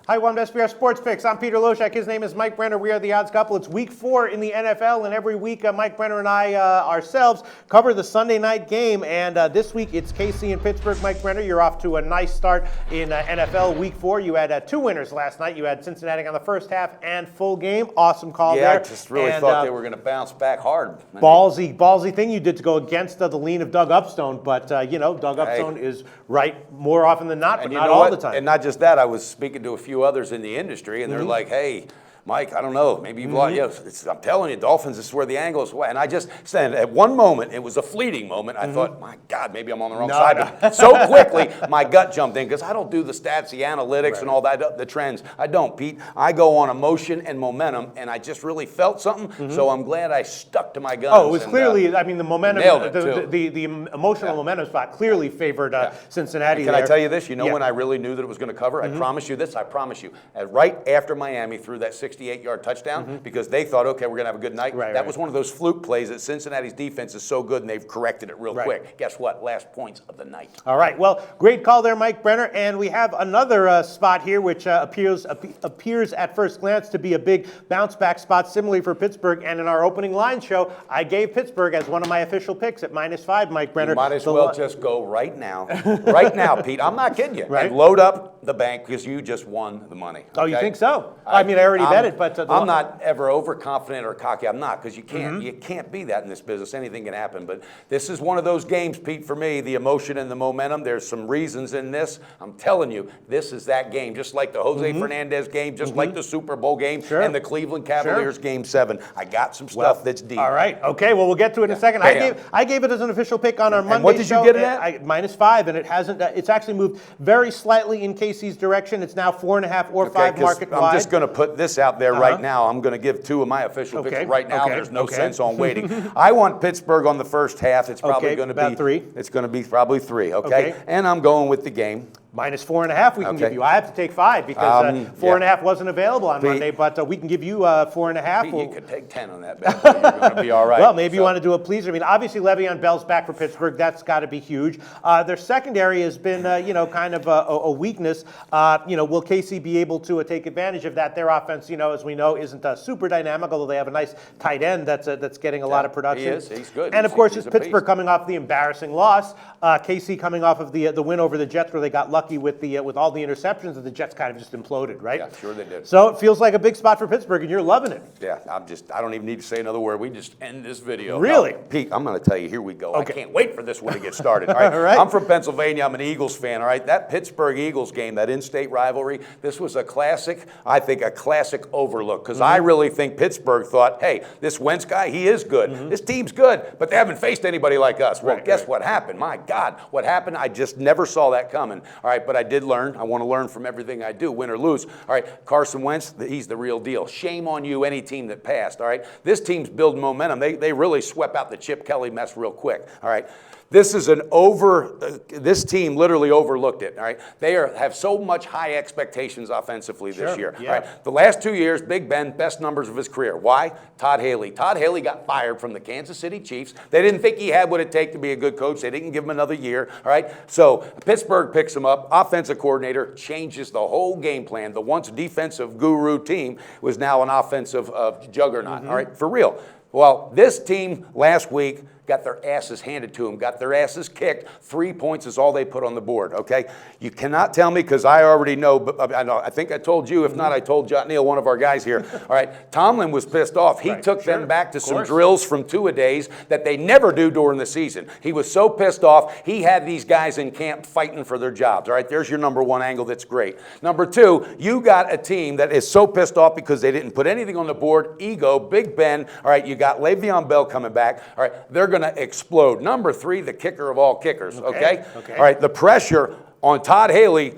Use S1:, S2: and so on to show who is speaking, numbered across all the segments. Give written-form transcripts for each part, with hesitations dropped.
S1: Hi, welcome to SBR Sports Picks. I'm Peter Loshak. His name is Mike Brenner. We are the odds couple. It's week 4 in the NFL, and every week Mike Brenner and I ourselves cover the Sunday night game. And this week it's KC and Pittsburgh. Mike Brenner, you're off to a nice start in NFL week 4. You had 2 winners last night. You had Cincinnati on the first half and full game. Awesome call there.
S2: Yeah, I just really thought they were going to bounce back hard.
S1: Ballsy thing you did to go against the lean of Doug Upstone. But, Doug Upstone is right more often than not, but not all the time.
S2: And not just that, I was speaking to a few others in the industry, and they're like, hey, Mike, I don't know, maybe you've lost. I'm telling you, Dolphins, this is where the angle is. And I just said, at one moment, it was a fleeting moment, I thought, my God, maybe I'm on the wrong side. But so quickly, my gut jumped in, because I don't do the stats, the analytics, and all that, the trends. I don't, Pete. I go on emotion and momentum, and I just really felt something, so I'm glad I stuck to my guns.
S1: Oh, it was clearly, I mean, the momentum, the emotional momentum spot clearly favored Cincinnati.
S2: Can I tell you this? You know when I really knew that it was going to cover? I promise you this, I promise you. Right after Miami threw that 68-yard touchdown, because they thought, okay, we're going to have a good night. That was one of those fluke plays that Cincinnati's defense is so good, and they've corrected it real quick. Guess what? Last points of the night.
S1: All right. Well, great call there, Mike Brenner. And we have another spot here, which appears at first glance to be a big bounce-back spot, similarly for Pittsburgh. And in our opening line show, I gave Pittsburgh as one of my official picks at -5, Mike Brenner.
S2: You might as well just go right now, Pete. I'm not kidding you. And load up the bank, because you just won the money. Okay?
S1: Oh, you think so? I mean, I already bet it, but
S2: I'm not ever overconfident or cocky. I'm not, because you can't be that in this business. Anything can happen. But this is one of those games, Pete, for me, the emotion and the momentum. There's some reasons in this. I'm telling you, this is that game. Just like the Jose Fernandez game, just like the Super Bowl game, and the Cleveland Cavaliers game 7. I got some stuff that's deep.
S1: All right. Okay. Well, we'll get to it in a second. I gave it as an official pick on our Monday show.
S2: What did you get it at?
S1: -5, and it hasn't. It's actually moved very slightly in Casey's direction. It's now 4.5 or 5 market wide.
S2: I'm just going to put this out there right now. I'm going to give 2 of my official picks right now. There's no sense on waiting. I want Pittsburgh on the first half. It's probably going to be
S1: about 3.
S2: It's going to be probably 3. Okay. And I'm going with the game.
S1: -4.5 we can give you. I have to take 5 because 4.5 wasn't available on Monday, but we can give you 4.5.
S2: You could take 10 on that bet. You're going to be all right.
S1: Well, maybe you want to do a pleaser. I mean, obviously Le'Veon Bell's back for Pittsburgh. That's got to be huge. Their secondary has been, kind of a weakness. Will KC be able to take advantage of that? Their offense, as we know, isn't super dynamic, although they have a nice tight end that's getting a lot of production.
S2: He is. He's good.
S1: And of course, it's Pittsburgh coming off the embarrassing loss. KC coming off of the win over the Jets, where they got lucky with all the interceptions, and the Jets kind of just imploded, right?
S2: Yeah, sure they did.
S1: So it feels like a big spot for Pittsburgh, and you're loving it.
S2: Yeah, I don't even need to say another word. We just end this video.
S1: Really?
S2: No, Pete, I'm going to tell you, here we go. Okay. I can't wait for this one to get started. All right?
S1: All right.
S2: I'm from Pennsylvania. I'm an Eagles fan. All right. That Pittsburgh Eagles game, that in-state rivalry, this was a classic, I think a classic overlook, because I really think Pittsburgh thought, hey, this Wentz guy, he is good. This team's good, but they haven't faced anybody like us. Well, guess what happened? My God, what happened? I just never saw that coming. All right, but I did learn. I want to learn from everything I do, win or lose. All right, Carson Wentz, he's the real deal. Shame on you, any team that passed. All right, this team's building momentum. They really swept out the Chip Kelly mess real quick. All right. This is this team literally overlooked it, all right? They have so much high expectations offensively this year.
S1: Yeah.
S2: All right? The last 2 years, Big Ben, best numbers of his career. Why? Todd Haley. Todd Haley got fired from the Kansas City Chiefs. They didn't think he had what it takes to be a good coach. They didn't give him another year, all right? So Pittsburgh picks him up. Offensive coordinator changes the whole game plan. The once defensive guru team was now an offensive juggernaut, all right? For real. Well, this team last week got their asses handed to them, got their asses kicked. 3 points is all they put on the board, okay? You cannot tell me, because I already know, but I think I told you. If not, I told John Neal, one of our guys here. All right, Tomlin was pissed off. He took them back to some drills from two-a-days that they never do during the season. He was so pissed off, he had these guys in camp fighting for their jobs, all right? There's your number 1 angle that's great. Number 2, you got a team that is so pissed off because they didn't put anything on the board. Ego, Big Ben, all right, you got Le'Veon Bell coming back, all right, they're going to explode. Number 3, the kicker of all kickers, okay? All right, the pressure on Todd Haley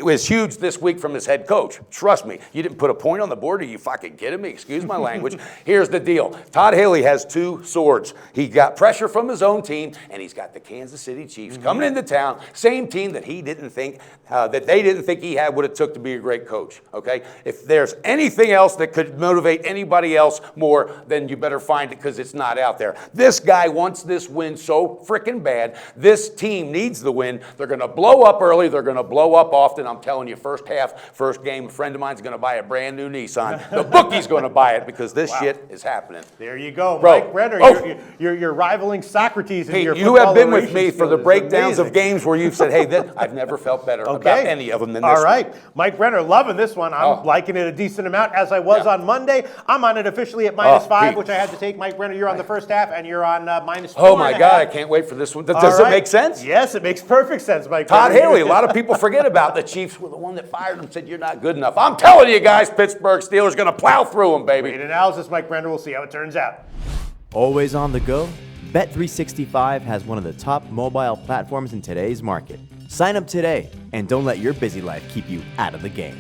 S2: was huge this week from his head coach. Trust me, you didn't put a point on the board. Are you fucking kidding me? Excuse my language. Here's the deal. Todd Haley has 2 swords. He got pressure from his own team, and he's got the Kansas City Chiefs coming into town. Same team that he didn't think, that they didn't think he had what it took to be a great coach, okay? If there's anything else that could motivate anybody else more, then you better find it, because it's not out there. This guy wants this win so freaking bad. This team needs the win. They're going to blow up early. They're going to blow up often. often. I'm telling you, first half, first game, a friend of mine's going to buy a brand new Nissan. The bookie's going to buy it because this shit is happening.
S1: There you go,
S2: Bro.
S1: Mike Brenner.
S2: Oh.
S1: You're rivaling Socrates in
S2: Hey,
S1: your
S2: you have been with
S1: football
S2: me
S1: oration
S2: for the
S1: skills. It's
S2: breakdowns of
S1: amazing.
S2: games where you've said, hey, I've never felt better about any of them than this
S1: All right. Mike Brenner, loving this one. I'm
S2: Oh.
S1: liking it a decent amount, as I was
S2: Yeah.
S1: on Monday. I'm on it officially at -5,
S2: Pete.
S1: which I had to take. Mike Brenner, you're on the first half, and you're on -4.
S2: Oh, my God, I can't wait for this one. Does
S1: All
S2: it
S1: right.
S2: make sense?
S1: Yes, it makes perfect sense, Mike
S2: Todd
S1: Brenner.
S2: Haley, a lot of people forget about the Chiefs were the one that fired him, said you're not good enough. I'm telling you guys, Pittsburgh Steelers going to plow through them, baby.
S1: Great analysis, Mike Brenner. We'll see how it turns out.
S3: Always on the go? Bet365 has one of the top mobile platforms in today's market. Sign up today and don't let your busy life keep you out of the game.